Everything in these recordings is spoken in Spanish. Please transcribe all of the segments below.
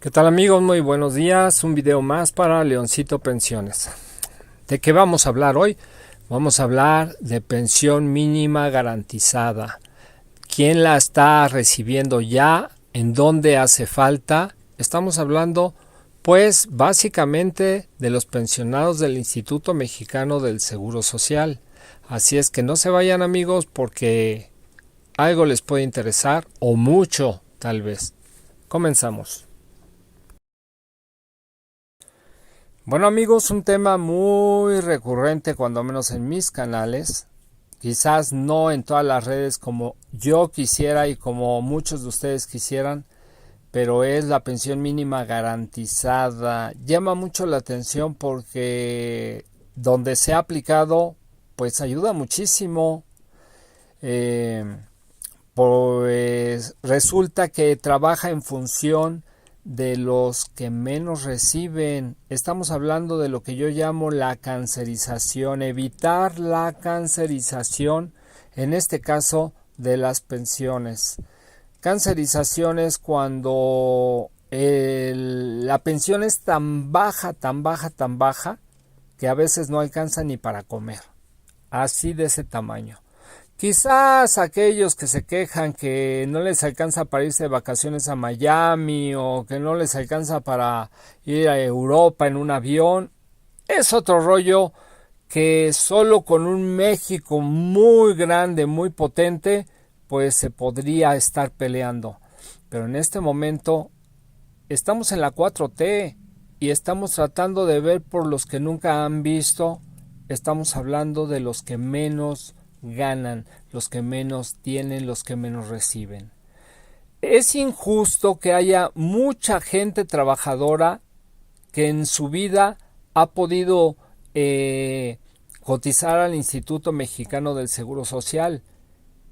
¿Qué tal amigos? Muy buenos días. Un video más para Leoncito Pensiones. ¿De qué vamos a hablar hoy? Vamos a hablar de pensión mínima garantizada. ¿Quién la está recibiendo ya? ¿En dónde hace falta? Estamos hablando, pues, básicamente de los pensionados del Instituto Mexicano del Seguro Social. Así es que no se vayan amigos porque algo les puede interesar o mucho, tal vez. Comenzamos. Bueno amigos, un tema muy recurrente cuando menos en mis canales, quizás no en todas las redes como yo quisiera y como muchos de ustedes quisieran, pero es la pensión mínima garantizada. Llama mucho la atención porque donde se ha aplicado pues ayuda muchísimo. Pues resulta que trabaja en función de los que menos reciben. Estamos hablando de lo que yo llamo la cancerización, evitar la cancerización, en este caso de las pensiones. Cancerización es cuando la pensión es tan baja, que a veces no alcanza ni para comer. Así de ese tamaño. Quizás aquellos que se quejan que no les alcanza para irse de vacaciones a Miami o que no les alcanza para ir a Europa en un avión, es otro rollo que solo con un México muy grande, muy potente, pues se podría estar peleando. Pero en este momento estamos en la 4T y estamos tratando de ver por los que nunca han visto. Estamos hablando de los que menos ganan, los que menos tienen, los que menos reciben. Es injusto que haya mucha gente trabajadora que en su vida ha podido cotizar al Instituto Mexicano del Seguro Social,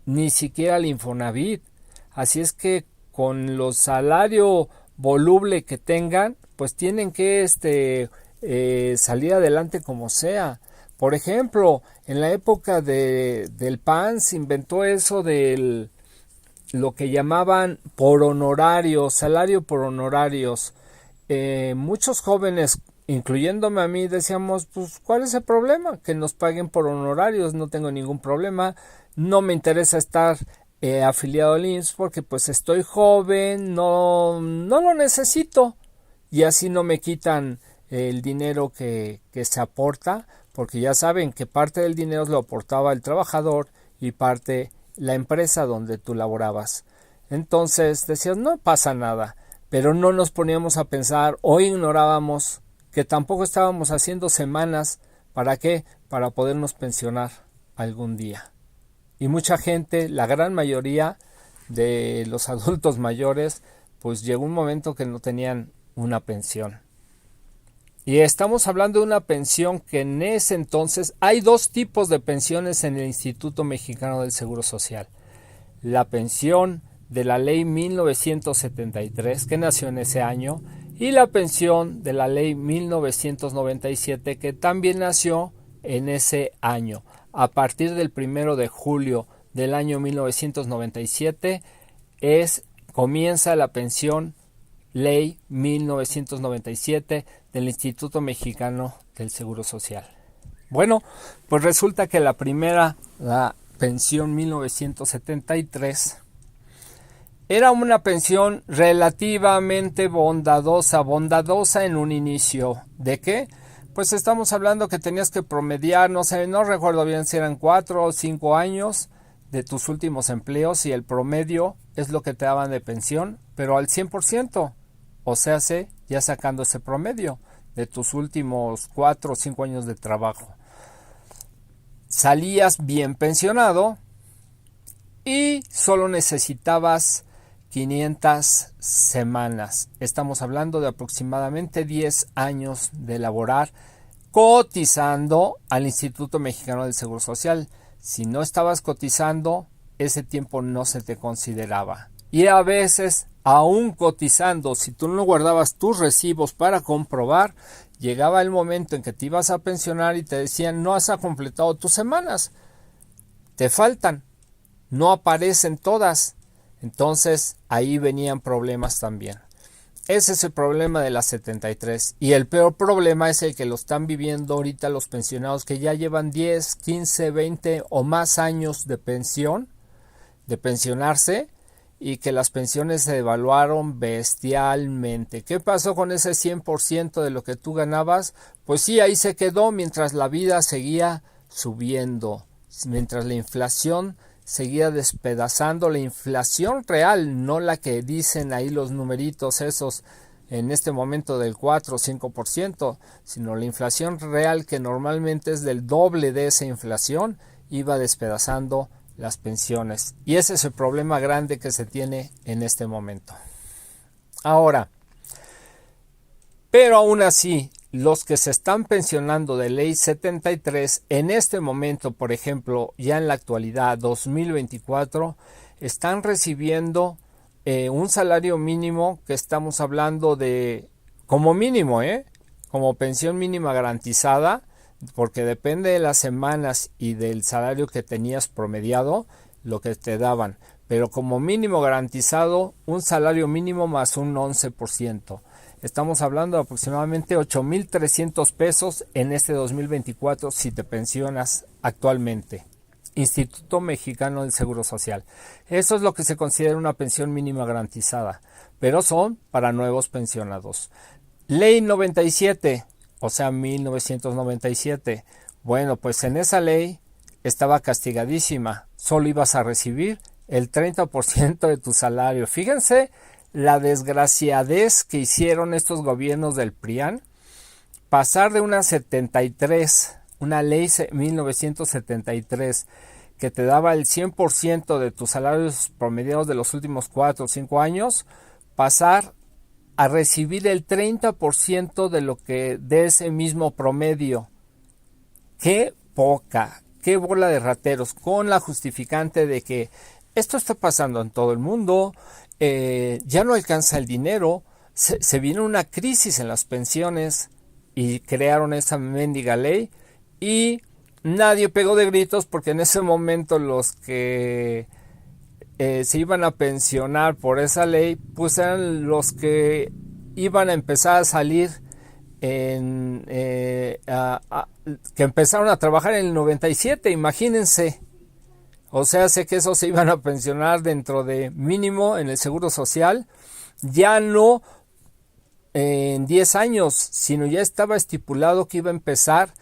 ni siquiera al Infonavit. Así es que con los salarios voluble que tengan, pues tienen que salir adelante como sea. Por ejemplo, en la época del PAN se inventó eso del lo que llamaban por honorarios, salario por honorarios. Muchos jóvenes, incluyéndome a mí, decíamos, pues, ¿cuál es el problema? Que nos paguen por honorarios, no tengo ningún problema, no me interesa estar afiliado al IMSS porque pues estoy joven, no lo necesito y así no me quitan el dinero que se aporta, porque ya saben que parte del dinero lo aportaba el trabajador y parte la empresa donde tú laborabas. Entonces decías, no pasa nada, pero no nos poníamos a pensar o ignorábamos que tampoco estábamos haciendo semanas. ¿Para qué? Para podernos pensionar algún día. Y mucha gente, la gran mayoría de los adultos mayores, pues llegó un momento que no tenían una pensión. Y estamos hablando de una pensión que en ese entonces hay dos tipos de pensiones en el Instituto Mexicano del Seguro Social. La pensión de la ley 1973 que nació en ese año y la pensión de la ley 1997 que también nació en ese año. A partir del 1 de julio del año 1997 comienza la pensión Ley 1997 del Instituto Mexicano del Seguro Social. Bueno, pues resulta que la pensión 1973, era una pensión relativamente bondadosa en un inicio. ¿De qué? Pues estamos hablando que tenías que promediar, no recuerdo bien si eran 4 o 5 años de tus últimos empleos y el promedio es lo que te daban de pensión, pero al 100%. O sea, ya sacando ese promedio de tus últimos 4 o 5 años de trabajo. Salías bien pensionado y solo necesitabas 500 semanas. Estamos hablando de aproximadamente 10 años de laborar cotizando al Instituto Mexicano del Seguro Social. Si no estabas cotizando, ese tiempo no se te consideraba. Y a veces, aún cotizando, si tú no guardabas tus recibos para comprobar, llegaba el momento en que te ibas a pensionar y te decían, no has completado tus semanas, te faltan, no aparecen todas. Entonces ahí venían problemas también. Ese es el problema de la 73. Y el peor problema es el que lo están viviendo ahorita los pensionados que ya llevan 10, 15, 20 o más años de pensión, de pensionarse, y que las pensiones se devaluaron bestialmente. ¿Qué pasó con ese 100% de lo que tú ganabas? Pues sí, ahí se quedó mientras la vida seguía subiendo, mientras la inflación seguía despedazando, la inflación real, no la que dicen ahí los numeritos esos en este momento del 4 o 5%, sino la inflación real, que normalmente es del doble de esa inflación, iba despedazando las pensiones. Y ese es el problema grande que se tiene en este momento. Ahora, pero aún así, los que se están pensionando de ley 73 en este momento, por ejemplo, ya en la actualidad 2024, están recibiendo un salario mínimo que estamos hablando de como mínimo, como pensión mínima garantizada, porque depende de las semanas y del salario que tenías promediado, lo que te daban, pero como mínimo garantizado, un salario mínimo más un 11%. Estamos hablando de aproximadamente 8,300 pesos en este 2024 si te pensionas actualmente. Instituto Mexicano del Seguro Social. Eso es lo que se considera una pensión mínima garantizada, pero son para nuevos pensionados. Ley 97, o sea 1997. Bueno, pues en esa ley estaba castigadísima. Solo ibas a recibir el 30% de tu salario. Fíjense la desgraciadez que hicieron estos gobiernos del PRIAN, pasar de una 73, una ley 1973, que te daba el 100% de tus salarios promediados de los últimos 4 o 5 años, pasar a recibir el 30% de lo que de ese mismo promedio. ¡Qué poca! ¡Qué bola de rateros! Con la justificante de que esto está pasando en todo el mundo, ya no alcanza el dinero, se vino una crisis en las pensiones y crearon esa mendiga ley y nadie pegó de gritos porque en ese momento los que se iban a pensionar por esa ley pues eran los que iban a empezar a salir que empezaron a trabajar en el 97, imagínense. O sea, sé que esos se iban a pensionar dentro de mínimo en el Seguro Social, ya no en 10 años, sino ya estaba estipulado que iba a empezar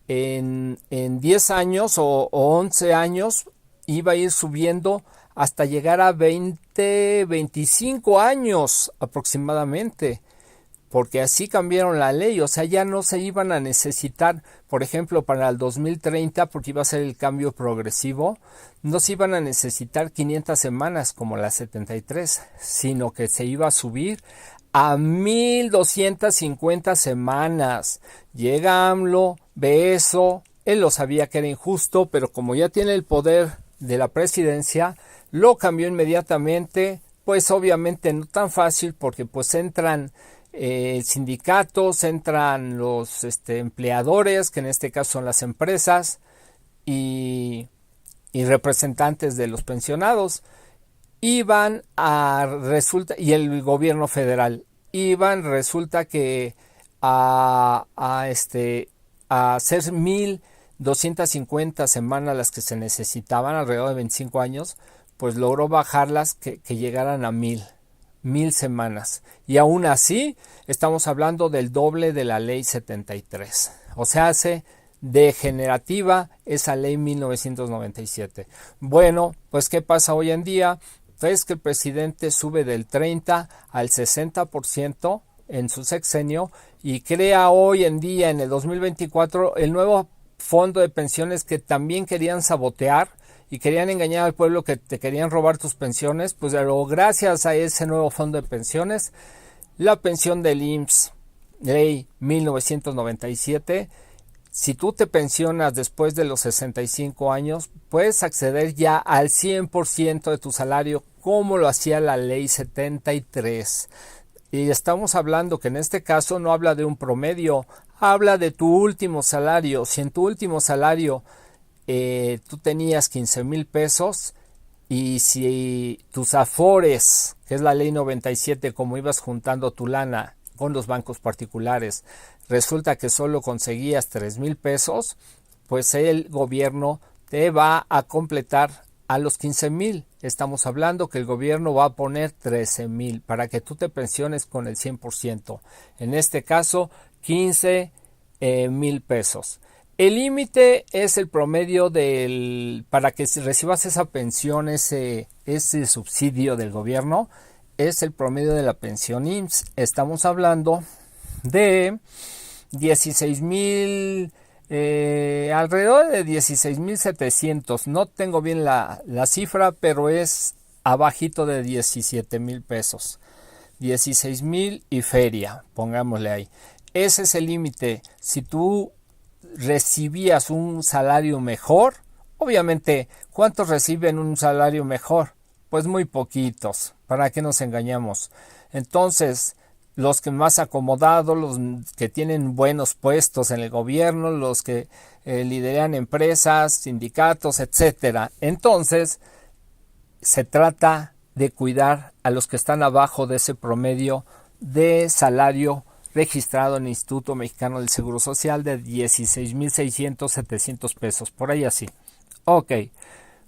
en 10 años o 11 años, iba a ir subiendo hasta llegar a 20, 25 años aproximadamente. Porque así cambiaron la ley, o sea, ya no se iban a necesitar, por ejemplo, para el 2030, porque iba a ser el cambio progresivo, no se iban a necesitar 500 semanas como la 73, sino que se iba a subir a 1,250 semanas. Llega AMLO, ve eso, él lo sabía que era injusto, pero como ya tiene el poder de la presidencia, lo cambió inmediatamente, pues obviamente no tan fácil, porque pues entran sindicatos, entran los empleadores, que en este caso son las empresas, y representantes de los pensionados, y el gobierno federal, resulta que a hacer 1,250 semanas las que se necesitaban, alrededor de 25 años, pues logró bajarlas que llegaran a 1,000 semanas. Y aún así estamos hablando del doble de la ley 73. O sea, hace degenerativa esa ley 1997. Bueno, pues ¿qué pasa hoy en día? Pues que el presidente sube del 30 al 60% en su sexenio y crea hoy en día, en el 2024, el nuevo fondo de pensiones que también querían sabotear y querían engañar al pueblo, que te querían robar tus pensiones. Pues pero gracias a ese nuevo fondo de pensiones, la pensión del IMSS, ley 1997, si tú te pensionas después de los 65 años, puedes acceder ya al 100% de tu salario, como lo hacía la ley 73. Y estamos hablando que en este caso no habla de un promedio, habla de tu último salario. Si en tu último salario tú tenías 15,000 pesos y si tus afores, que es la ley 97, como ibas juntando tu lana con los bancos particulares, resulta que solo conseguías 3,000 pesos, pues el gobierno te va a completar a los 15,000. Estamos hablando que el gobierno va a poner 13,000 para que tú te pensiones con el 100%. En este caso, 15,000 pesos. El límite es el promedio para que recibas esa pensión, ese subsidio del gobierno, es el promedio de la pensión IMSS. Estamos hablando de 16,000, alrededor de 16,700. No tengo bien la cifra, pero es abajito de 17,000 pesos. 16,000 y feria, pongámosle ahí. Ese es el límite. Si tú recibías un salario mejor, obviamente, ¿cuántos reciben un salario mejor? Pues muy poquitos, ¿para qué nos engañamos? Entonces, los que más acomodados, los que tienen buenos puestos en el gobierno, los que lideran empresas, sindicatos, etcétera. Entonces, se trata de cuidar a los que están abajo de ese promedio de salario registrado en el Instituto Mexicano del Seguro Social de 16,600, 700 pesos, por ahí así. Ok,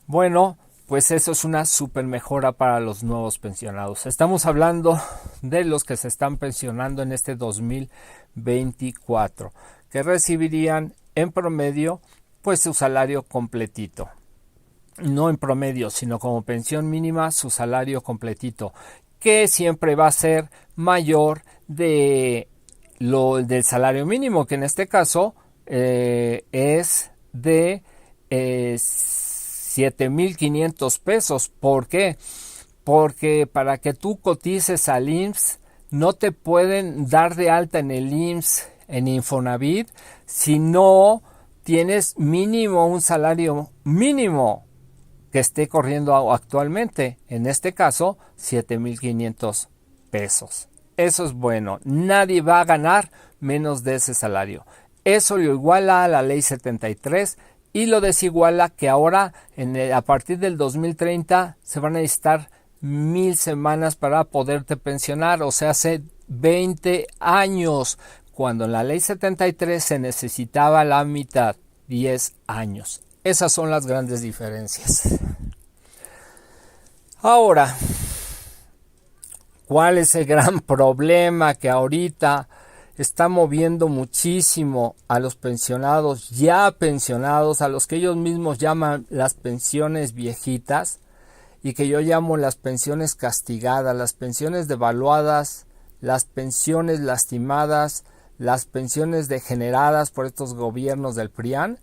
bueno, pues eso es una super mejora para los nuevos pensionados. Estamos hablando de los que se están pensionando en este 2024, que recibirían en promedio pues su salario completito. No en promedio, sino como pensión mínima su salario completito, que siempre va a ser mayor del salario mínimo, que en este caso es de 7,500 pesos. ¿Por qué? Porque para que tú cotices al IMSS no te pueden dar de alta en el IMSS, en Infonavit, si no tienes mínimo un salario mínimo que esté corriendo actualmente. En este caso, 7,500 pesos. Eso es bueno. Nadie va a ganar menos de ese salario. Eso lo iguala a la ley 73 y lo desiguala que ahora a partir del 2030 se van a necesitar 1,000 semanas para poderte pensionar, o sea, hace 20 años, cuando en la ley 73 se necesitaba la mitad, 10 años. Esas son las grandes diferencias. Ahora, ¿cuál es el gran problema que ahorita está moviendo muchísimo a los pensionados, ya pensionados, a los que ellos mismos llaman las pensiones viejitas y que yo llamo las pensiones castigadas, las pensiones devaluadas, las pensiones lastimadas, las pensiones degeneradas por estos gobiernos del PRIAN?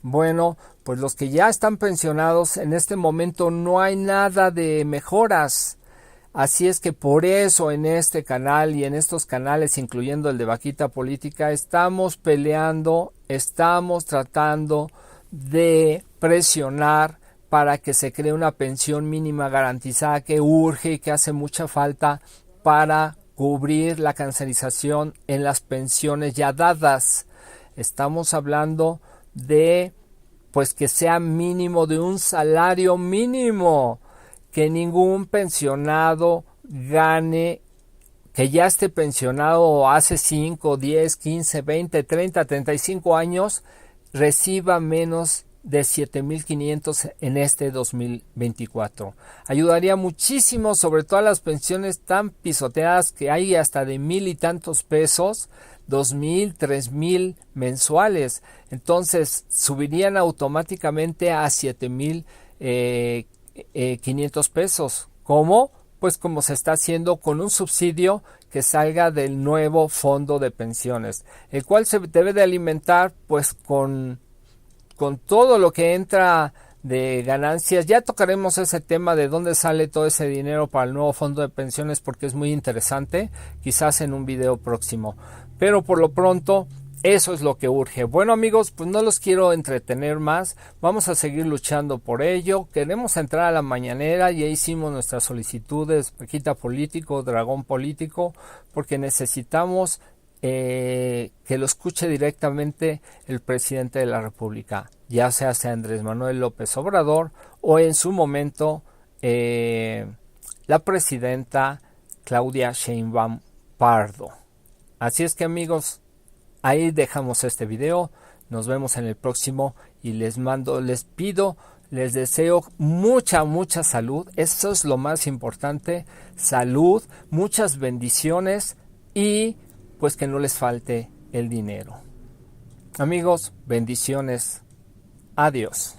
Bueno, pues los que ya están pensionados en este momento no hay nada de mejoras. Así es que por eso en este canal y en estos canales, incluyendo el de Vaquita Política, estamos peleando, estamos tratando de presionar para que se cree una pensión mínima garantizada que urge y que hace mucha falta para cubrir la cancerización en las pensiones ya dadas. Estamos hablando de pues que sea mínimo, de un salario mínimo, que ningún pensionado gane, que ya esté pensionado hace 5, 10, 15, 20, 30, 35 años, reciba menos de 7,500 en este 2024. Ayudaría muchísimo, sobre todo a las pensiones tan pisoteadas que hay hasta de 1,000 y tantos pesos, 2,000, 3,000 mensuales. Entonces subirían automáticamente a 7,500 pesos. ¿Cómo? Pues como se está haciendo con un subsidio que salga del nuevo fondo de pensiones, el cual se debe de alimentar pues con todo lo que entra de ganancias. Ya tocaremos ese tema de dónde sale todo ese dinero para el nuevo fondo de pensiones, porque es muy interesante, quizás en un video próximo. Pero por lo pronto, eso es lo que urge. Bueno amigos, pues no los quiero entretener más, vamos a seguir luchando por ello. Queremos entrar a la mañanera, ya hicimos nuestras solicitudes, Vaquita Político, Dragón Político, porque necesitamos que lo escuche directamente el presidente de la República, ya sea Andrés Manuel López Obrador o en su momento la presidenta Claudia Sheinbaum Pardo. Así es que, amigos, ahí dejamos este video. Nos vemos en el próximo y les deseo mucha salud. Eso es lo más importante. Salud, muchas bendiciones y pues que no les falte el dinero. Amigos, bendiciones. Adiós.